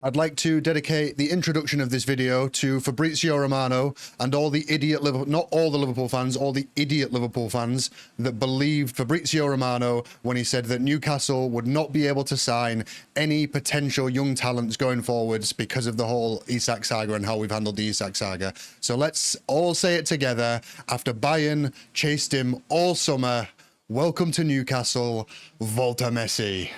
I'd like to dedicate the introduction of this video to Fabrizio Romano and all the idiot Liverpool, not all the Liverpool fans, all the idiot Liverpool fans that believed Fabrizio Romano when he said that Newcastle would not be able to sign any potential young talents going forwards because of the whole Isak saga and how we've handled the Isak saga. So let's all say it together. After Bayern chased him all summer, welcome to Newcastle, Woltemade.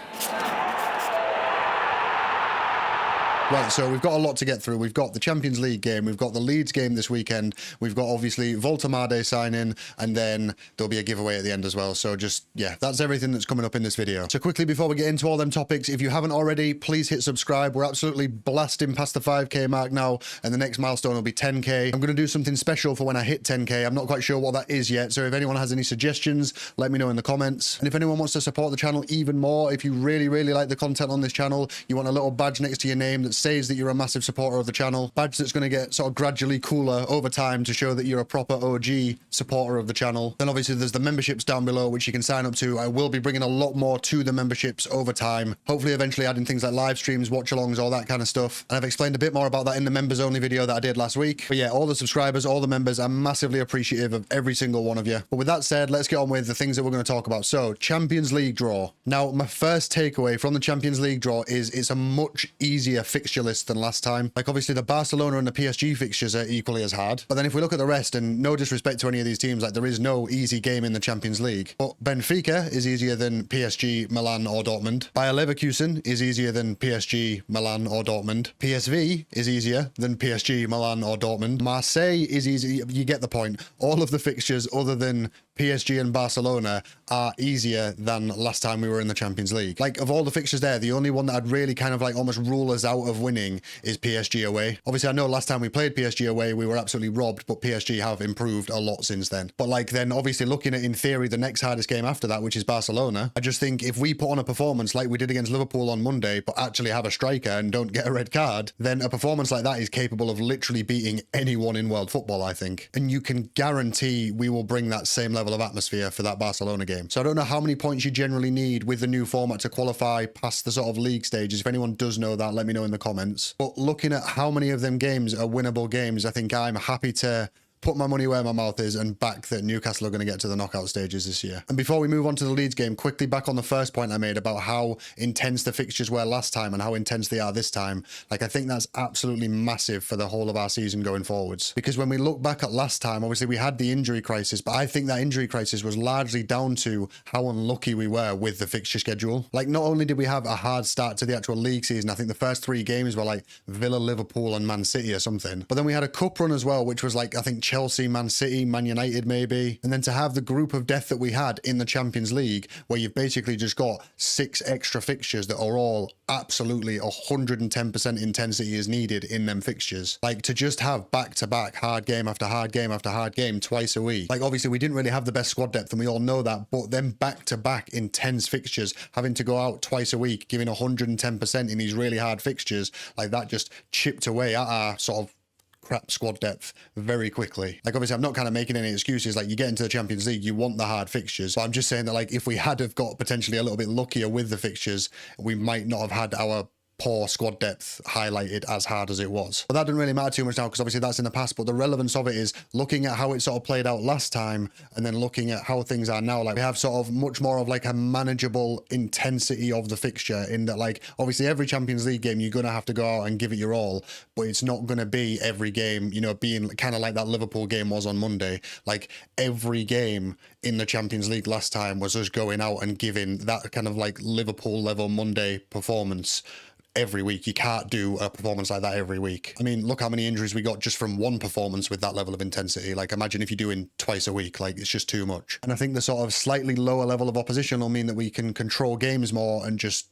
Right, so we've got a lot to get through. We've got the Champions League game, we've got the Leeds game this weekend, we've got obviously Woltemade signing, and then there'll be a giveaway at the end as well. So just, yeah, that's everything that's coming up in this video. So quickly before we get into all them topics, if you haven't already, please hit subscribe. We're absolutely blasting past the 5k mark now, and the next milestone will be 10k. I'm going to do something special for when I hit 10k. I'm not quite sure what that is yet, so if anyone has any suggestions, let me know in the comments. And if anyone wants to support the channel even more, if you really like the content on this channel, you want a little badge next to your name that says that you're a massive supporter of the channel, badge that's going to get sort of gradually cooler over time to show that you're a proper OG supporter of the channel. Then obviously there's the memberships down below which you can sign up to. I will be bringing a lot more to the memberships over time, hopefully eventually adding things like live streams, watch alongs, all that kind of stuff, and I've explained a bit more about that in the members only video that I did last week. But yeah, all the subscribers, all the members, I'm massively appreciative of every single one of you. But with that said, let's get on with the things that we're going to talk about. So Champions League draw. Now my first takeaway from the Champions League draw is it's a much easier fixture list than last time. Like obviously the Barcelona and the PSG fixtures are equally as hard, but then if we look at the rest, and no disrespect to any of these teams, like there is no easy game in the Champions League, but Benfica is easier than PSG, Milan or Dortmund. Bayer Leverkusen is easier than PSG, Milan or Dortmund. PSV is easier than PSG, Milan or Dortmund. Marseille is easy, you get the point. All of the fixtures other than PSG and Barcelona are easier than last time we were in the Champions League. Like of all the fixtures there, the only one that I'd really kind of like almost rule us out of winning is PSG away. Obviously I know last time we played PSG away we were absolutely robbed, but PSG have improved a lot since then. But like then obviously looking at in theory the next hardest game after that, which is Barcelona, I just think if we put on a performance like we did against Liverpool on Monday but actually have a striker and don't get a red card, then a performance like that is capable of literally beating anyone in world football, I think. And you can guarantee we will bring that same level of atmosphere for that Barcelona game. So I don't know how many points you generally need with the new format to qualify past the sort of league stages. If anyone does know that, let me know in the comments. But looking at how many of them games are winnable games, I think I'm happy to put my money where my mouth is and back that Newcastle are going to get to the knockout stages this year. And before we move on to the Leeds game, quickly back on the first point I made about how intense the fixtures were last time and how intense they are this time. Like I think that's absolutely massive for the whole of our season going forwards. Because when we look back at last time, obviously we had the injury crisis, but I think that injury crisis was largely down to how unlucky we were with the fixture schedule. Like not only did we have a hard start to the actual league season, I think the first 3 games were like Villa, Liverpool and Man City or something. But then we had a cup run as well, which was like, I think Chelsea, Man City, Man United maybe. And then to have the group of death that we had in the Champions League, where you've basically just got 6 extra fixtures that are all absolutely 110% intensity is needed in them fixtures. Like to just have back-to-back hard game after hard game after hard game twice a week. Like obviously we didn't really have the best squad depth and we all know that, but then back-to-back intense fixtures, having to go out twice a week, giving 110% in these really hard fixtures, like that just chipped away at our sort of crap squad depth very quickly. Like obviously I'm not kind of making any excuses, like you get into the Champions League, you want the hard fixtures, but I'm just saying that like if we had have got potentially a little bit luckier with the fixtures, we might not have had our poor squad depth highlighted as hard as it was. But that didn't really matter too much now because obviously that's in the past, but the relevance of it is looking at how it sort of played out last time and then looking at how things are now. Like we have sort of much more of like a manageable intensity of the fixture in that like obviously every Champions League game you're going to have to go out and give it your all, but it's not going to be every game, you know, being kind of like that Liverpool game was on Monday. Like every game in the Champions League last time was us going out and giving that kind of like Liverpool level Monday performance every week. You can't do a performance like that every week. I mean, look how many injuries we got just from one performance with that level of intensity. Like imagine if you're doing twice a week, like it's just too much. And I think the sort of slightly lower level of opposition will mean that we can control games more and just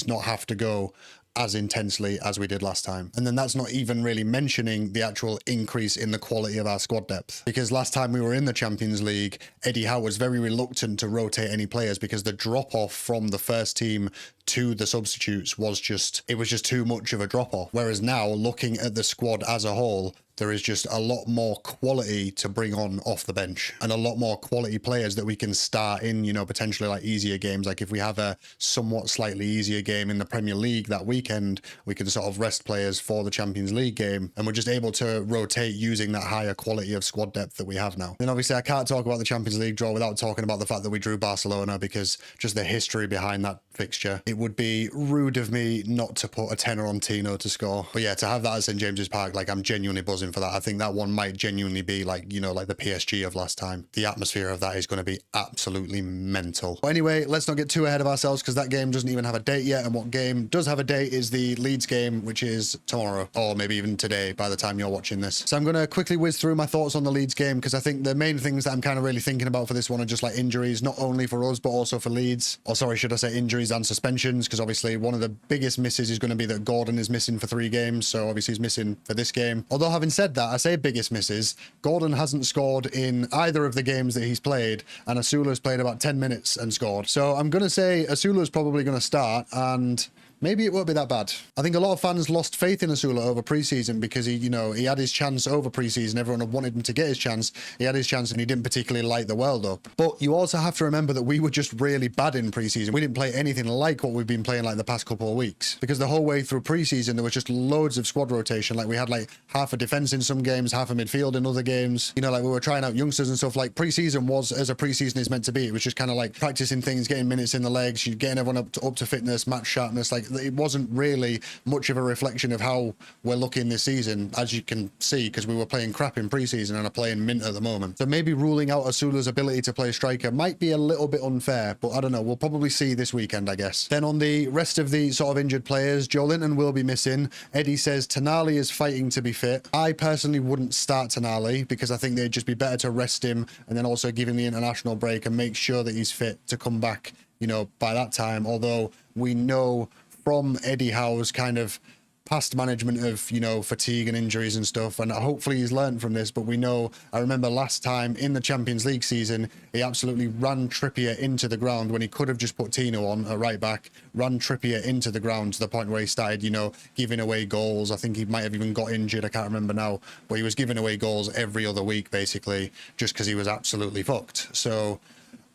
not have to go as intensely as we did last time. And then that's not even really mentioning the actual increase in the quality of our squad depth. Because last time we were in the Champions League, Eddie Howe was very reluctant to rotate any players because the drop off from the first team to the substitutes was just, it was just too much of a drop off. Whereas now looking at the squad as a whole, there is just a lot more quality to bring on off the bench and a lot more quality players that we can start in, you know, potentially like easier games. Like if we have a somewhat slightly easier game in the Premier League that weekend, we can sort of rest players for the Champions League game, and we're just able to rotate using that higher quality of squad depth that we have now. Then obviously I can't talk about the Champions League draw without talking about the fact that we drew Barcelona, because just the history behind that fixture. It would be rude of me not to put a tenner on Tino to score. But yeah, to have that at St James's Park, like I'm genuinely buzzing for that. I think that one might genuinely be like, you know, like the PSG of last time. The atmosphere of that is going to be absolutely mental. But anyway, let's not get too ahead of ourselves, because that game doesn't even have a date yet. And what game does have a date is the Leeds game, which is tomorrow, or maybe even today by the time you're watching this. So I'm going to quickly whiz through my thoughts on the Leeds game, because I think the main things that I'm kind of really thinking about for this one are just like injuries, not only for us, but also for Leeds. Or sorry, should I say injuries and suspensions, because obviously one of the biggest misses is going to be that Gordon is missing for 3 games. So obviously he's missing for this game. Although having said that, I say biggest misses, Gordon hasn't scored in either of the games that he's played, and Asula's played about 10 minutes and scored. So I'm going to say Asula's probably going to start, and maybe it won't be that bad. I think a lot of fans lost faith in Asula over preseason because he, you know, he had his chance over preseason. Everyone had wanted him to get his chance. He had his chance and he didn't particularly light the world up. But you also have to remember that we were just really bad in preseason. We didn't play anything like what we've been playing like the past couple of weeks, because the whole way through preseason, there was just loads of squad rotation. Like we had like half a defense in some games, half a midfield in other games. You know, like we were trying out youngsters and stuff. Like preseason was as a preseason is meant to be. It was just kind of like practicing things, getting minutes in the legs, you getting everyone up to fitness, match sharpness. Like it wasn't really much of a reflection of how we're looking this season, as you can see, because we were playing crap in preseason and are playing mint at the moment. So maybe ruling out Asula's ability to play striker might be a little bit unfair, but I don't know. We'll probably see this weekend, I guess. Then on the rest of the sort of injured players, Joe Linton will be missing. Eddie says Tonali is fighting to be fit. I personally wouldn't start Tonali, because I think they'd just be better to rest him and then also give him the international break and make sure that he's fit to come back, you know, by that time. Although we know from Eddie Howe's kind of past management of, you know, fatigue and injuries and stuff, and hopefully he's learned from this, but we know, I remember last time in the Champions League season, he absolutely ran Trippier into the ground when he could have just put Tino on at right back, ran Trippier into the ground to the point where he started, you know, giving away goals. I think he might have even got injured, I can't remember now, but he was giving away goals every other week, basically, just because he was absolutely fucked. So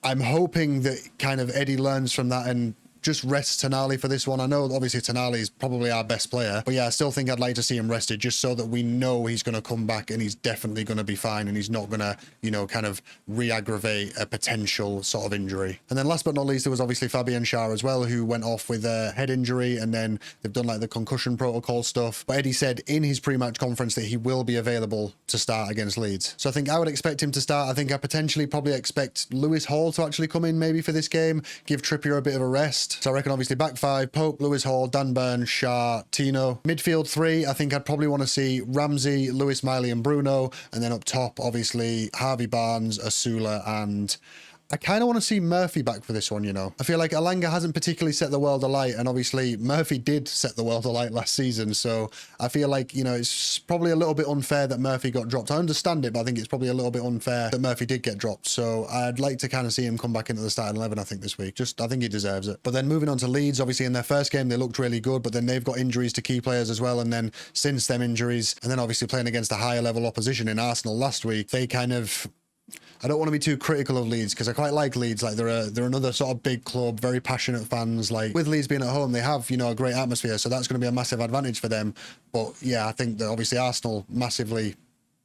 I'm hoping that kind of Eddie learns from that and just rest Tonali for this one. I know obviously Tonali is probably our best player, but yeah, I still think I'd like to see him rested, just so that we know he's going to come back and he's definitely going to be fine and he's not going to, you know, kind of re-aggravate a potential sort of injury. And then last but not least, there was obviously Fabian Schär as well, who went off with a head injury, and then they've done like the concussion protocol stuff. But Eddie said in his pre-match conference that he will be available to start against Leeds. So I think I would expect him to start. I think I potentially probably expect Lewis Hall to actually come in maybe for this game, give Trippier a bit of a rest. So I reckon obviously back 5, Pope, Lewis Hall, Dan Burn, Schär, Tino. Midfield 3, I think I'd probably want to see Ramsey, Lewis Miley and Bruno. And then up top, obviously, Harvey Barnes, Asula, and I kind of want to see Murphy back for this one, you know. I feel like Alanga hasn't particularly set the world alight, and obviously Murphy did set the world alight last season, so I feel like, you know, it's probably a little bit unfair that Murphy got dropped. I understand it, but I think it's probably a little bit unfair that Murphy did get dropped, so I'd like to kind of see him come back into the starting 11, I think, this week. Just, I think he deserves it. But then moving on to Leeds, obviously in their first game, they looked really good, but then they've got injuries to key players as well, and then since them injuries, and then obviously playing against a higher level opposition in Arsenal last week, they kind of... I don't want to be too critical of Leeds, because I quite like Leeds. Like they're another sort of big club, very passionate fans. Like with Leeds being at home, they have, you know, a great atmosphere, so that's going to be a massive advantage for them. But yeah, I think that obviously Arsenal massively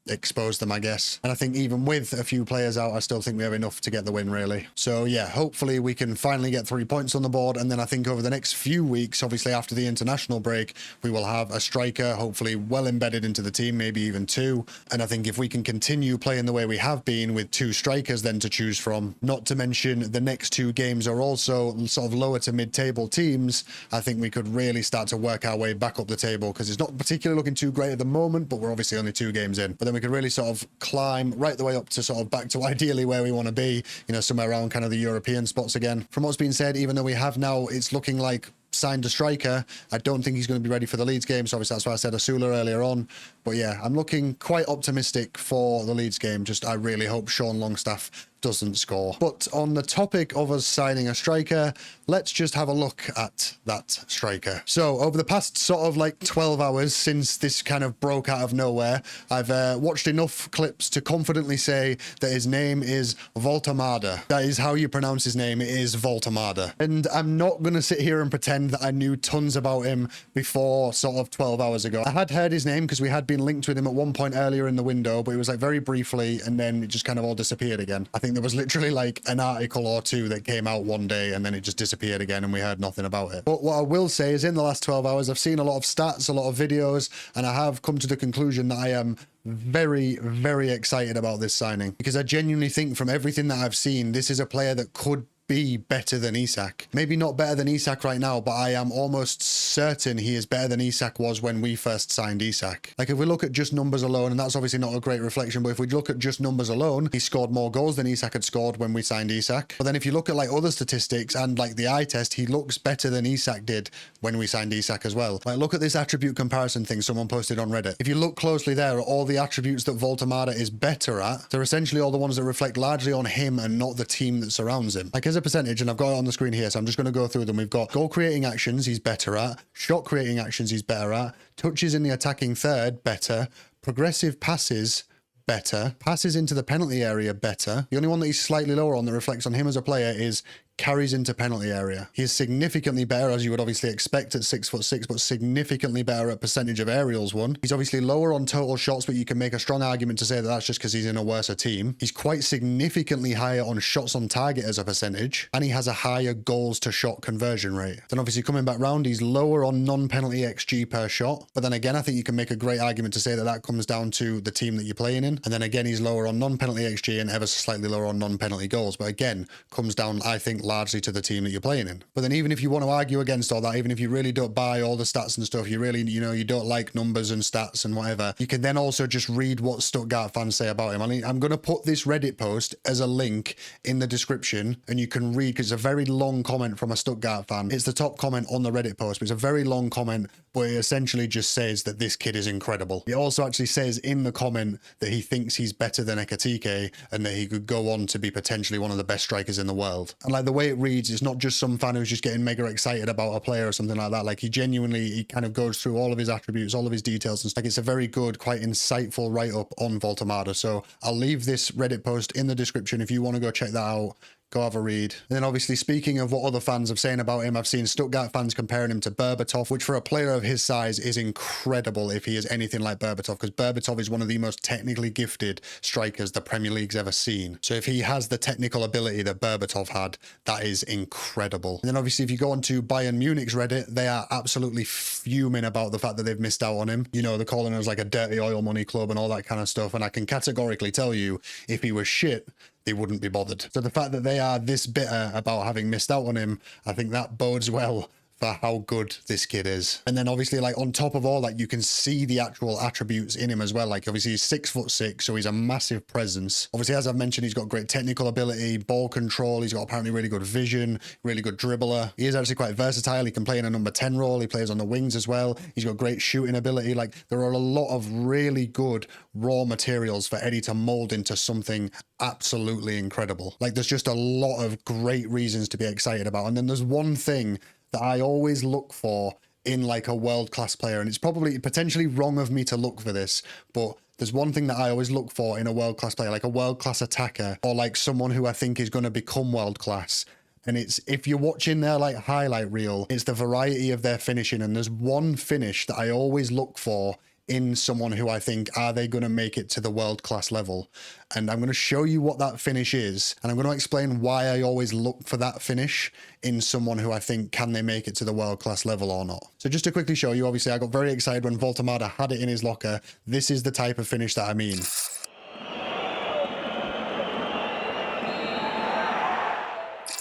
exposed them, I guess. And I think even with a few players out, I still think we have enough to get the win, really. So yeah, hopefully we can finally get 3 points on the board. And then I think over the next few weeks, obviously after the international break, we will have a striker, hopefully well embedded into the team, maybe even 2. And I think if we can continue playing the way we have been with 2 strikers then to choose from, not to mention the next 2 games are also sort of lower to mid-table teams, I think we could really start to work our way back up the table, because it's not particularly looking too great at the moment, but we're obviously only 2 games in. But then we could really sort of climb right the way up to sort of back to ideally where we want to be, you know, somewhere around kind of the European spots again. From what's been said, even though we have now, it's looking like signed a striker, I don't think he's going to be ready for the Leeds game, so obviously that's why I said Asula earlier on. But yeah, I'm looking quite optimistic for the Leeds game. Just I really hope Sean Longstaff doesn't score. But on the topic of us signing a striker, let's just have a look at that striker. So over the past sort of like 12 hours since this kind of broke out of nowhere, I've watched enough clips to confidently say that his name is Woltemade. That is how you pronounce his name. It is Woltemade. And I'm not going to sit here and pretend that I knew tons about him before sort of 12 hours ago. I had heard his name because we had been linked with him at one point earlier in the window, but it was like very briefly, and then it just kind of all disappeared again. I think there was literally like an article or two that came out one day and then it just disappeared again and we heard nothing about it. But what I will say is in the last 12 hours, I've seen a lot of stats, a lot of videos, and I have come to the conclusion that I am very, very excited about this signing, because I genuinely think from everything that I've seen, this is a player that could be better than Isak. Maybe not better than Isak right now, but I am almost certain he is better than Isak was when we first signed Isak. Like if we look at just numbers alone, and that's obviously not a great reflection, but if we look at just numbers alone, he scored more goals than Isak had scored when we signed Isak. But then if you look at like other statistics and like the eye test, he looks better than Isak did when we signed Isak as well. Like look at this attribute comparison thing someone posted on Reddit. If you look closely there at all the attributes that Woltemade is better at, they're essentially all the ones that reflect largely on him and not the team that surrounds him. Like as a percentage, and I've got it on the screen here, so I'm just going to go through them. We've got goal creating actions he's better at, shot creating actions he's better at, touches in the attacking third better, progressive passes better, passes into the penalty area better. The only one that he's slightly lower on that reflects on him as a player is carries into penalty area. He is significantly better, as you would obviously expect at 6'6", but significantly better at percentage of aerials won. He's obviously lower on total shots, but you can make a strong argument to say that that's just because he's in a worse team. He's quite significantly higher on shots on target as a percentage, and he has a higher goals to shot conversion rate. Then obviously coming back round, he's lower on non-penalty XG per shot, but then again, I think you can make a great argument to say that that comes down to the team that you're playing in. And then again, he's lower on non-penalty XG and ever so slightly lower on non-penalty goals, but again, comes down, I think, largely to the team that you're playing in. But then even if you want to argue against all that, even if you really don't buy all the stats and stuff, you really, you know, you don't like numbers and stats and whatever, you can then also just read what Stuttgart fans say about him. I mean, I'm going to put this Reddit post as a link in the description and you can read, because it's a very long comment from a Stuttgart fan. It's the top comment on the Reddit post, but it's a very long comment, but it essentially just says that this kid is incredible. It also actually says in the comment that he thinks he's better than Ekitike and that he could go on to be potentially one of the best strikers in the world. And like the way it reads, it's not just some fan who's just getting mega excited about a player or something like that. Like he kind of goes through all of his attributes, all of his details, and like it's a very good, quite insightful write-up on Woltemade. So I'll leave this Reddit post in the description if you want to go check that out. Go have a read. And then obviously speaking of what other fans have saying about him, I've seen Stuttgart fans comparing him to Berbatov, which for a player of his size is incredible if he is anything like Berbatov, because Berbatov is one of the most technically gifted strikers the Premier League's ever seen. So if he has the technical ability that Berbatov had, that is incredible. And then obviously if you go on to Bayern Munich's Reddit, they are absolutely fuming about the fact that they've missed out on him. You know, they're calling us like a dirty oil money club and all that kind of stuff. And I can categorically tell you, if he was shit, they wouldn't be bothered. So the fact that they are this bitter about having missed out on him, I think that bodes well for how good this kid is. And then obviously, like on top of all that, you can see the actual attributes in him as well. Like obviously he's 6'6", so he's a massive presence. Obviously, as I've mentioned, he's got great technical ability, ball control. He's got apparently really good vision, really good dribbler. He is actually quite versatile. He can play in a number 10 role. He plays on the wings as well. He's got great shooting ability. Like there are a lot of really good raw materials for Eddie to mold into something absolutely incredible. Like there's just a lot of great reasons to be excited about. And then there's one thing that I always look for in like a world-class player, and it's probably potentially wrong of me to look for this, but there's one thing that I always look for in a world-class player, like a world-class attacker, or like someone who I think is going to become world-class. And it's, if you're watching their like highlight reel, it's the variety of their finishing. And there's one finish that I always look for in someone who I think, are they going to make it to the world-class level? And I'm going to show you what that finish is. And I'm going to explain why I always look for that finish in someone who I think, can they make it to the world-class level or not? So just to quickly show you, obviously I got very excited when Woltemade had it in his locker. This is the type of finish that I mean.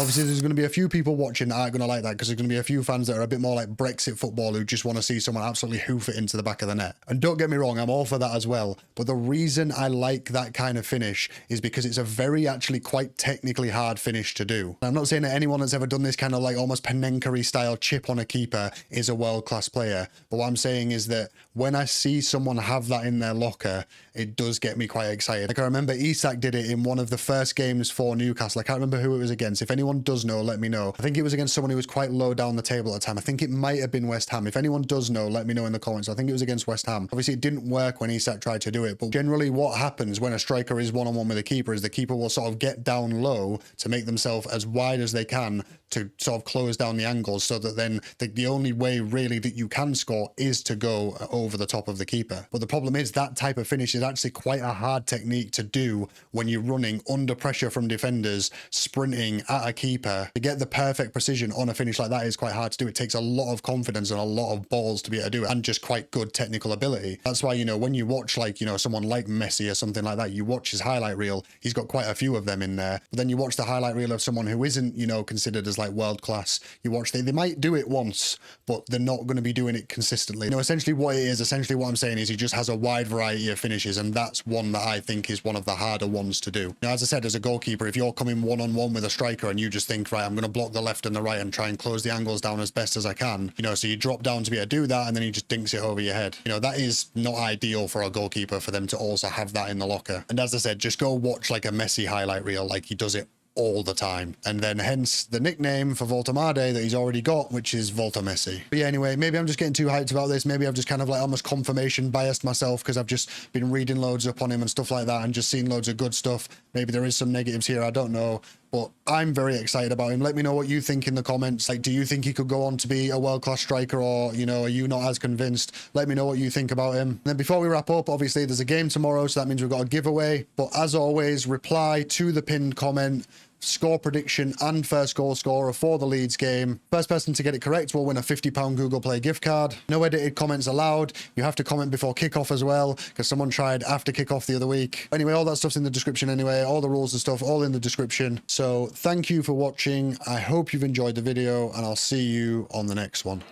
Obviously, there's going to be a few people watching that aren't going to like that because there's going to be a few fans that are a bit more like Brexit football who just want to see someone absolutely hoof it into the back of the net. And don't get me wrong, I'm all for that as well. But the reason I like that kind of finish is because it's a very actually quite technically hard finish to do. I'm not saying that anyone that's ever done this kind of like almost Panenka-y style chip on a keeper is a world-class player. But what I'm saying is that when I see someone have that in their locker, it does get me quite excited. Like I remember Isak did it in one of the first games for Newcastle. I can't remember who it was against. If anyone does know, let me know. I think it was against someone who was quite low down the table at the time. I think it might have been West Ham. If anyone does know, let me know in the comments. I think it was against West Ham. Obviously, it didn't work when Isak tried to do it, but generally what happens when a striker is one-on-one with a keeper is the keeper will sort of get down low to make themselves as wide as they can to sort of close down the angles, so that then the only way really that you can score is to go over the top of the keeper. But the problem is that type of finish is actually quite a hard technique to do when you're running under pressure from defenders, sprinting at a keeper. To get the perfect precision on a finish like that is quite hard to do. It takes a lot of confidence and a lot of balls to be able to do it, and just quite good technical ability. That's why, you know, when you watch like, you know, someone like Messi or something like that, you watch his highlight reel, he's got quite a few of them in there. But then you watch the highlight reel of someone who isn't, you know, considered as like world class. You watch they might do it once, but they're not going to be doing it consistently. You know, essentially what it is, essentially what I'm saying is he just has a wide variety of finishes, and that's one that I think is one of the harder ones to do. Now, as I said, as a goalkeeper, if you're coming one-on-one with a striker and you just think, right, I'm going to block the left and the right and try and close the angles down as best as I can, you know, so you drop down to be able to do that, and then he just dinks it over your head. You know, that is not ideal for a goalkeeper, for them to also have that in the locker. And as I said, just go watch like a Messi highlight reel, like he does it all the time, and then hence the nickname for Woltemade that he's already got, which is Volta Messi. But yeah, anyway, maybe I'm just getting too hyped about this. Maybe I've just kind of like almost confirmation biased myself because I've just been reading loads up on him and stuff like that and just seen loads of good stuff. Maybe there is some negatives here, I don't know, but I'm very excited about him. Let me know what you think in the comments. Like, do you think he could go on to be a world-class striker, or, you know, are you not as convinced? Let me know what you think about him. And then before we wrap up, obviously there's a game tomorrow, so that means we've got a giveaway. But as always, reply to the pinned comment, score prediction and first goal scorer for the Leeds game. First person to get it correct will win a £50 Google Play gift card. No edited comments allowed. You have to comment before kickoff as well, because someone tried after kickoff the other week. Anyway, all that stuff's in the description anyway. All the rules and stuff, all in the description. So thank you for watching. I hope you've enjoyed the video, and I'll see you on the next one.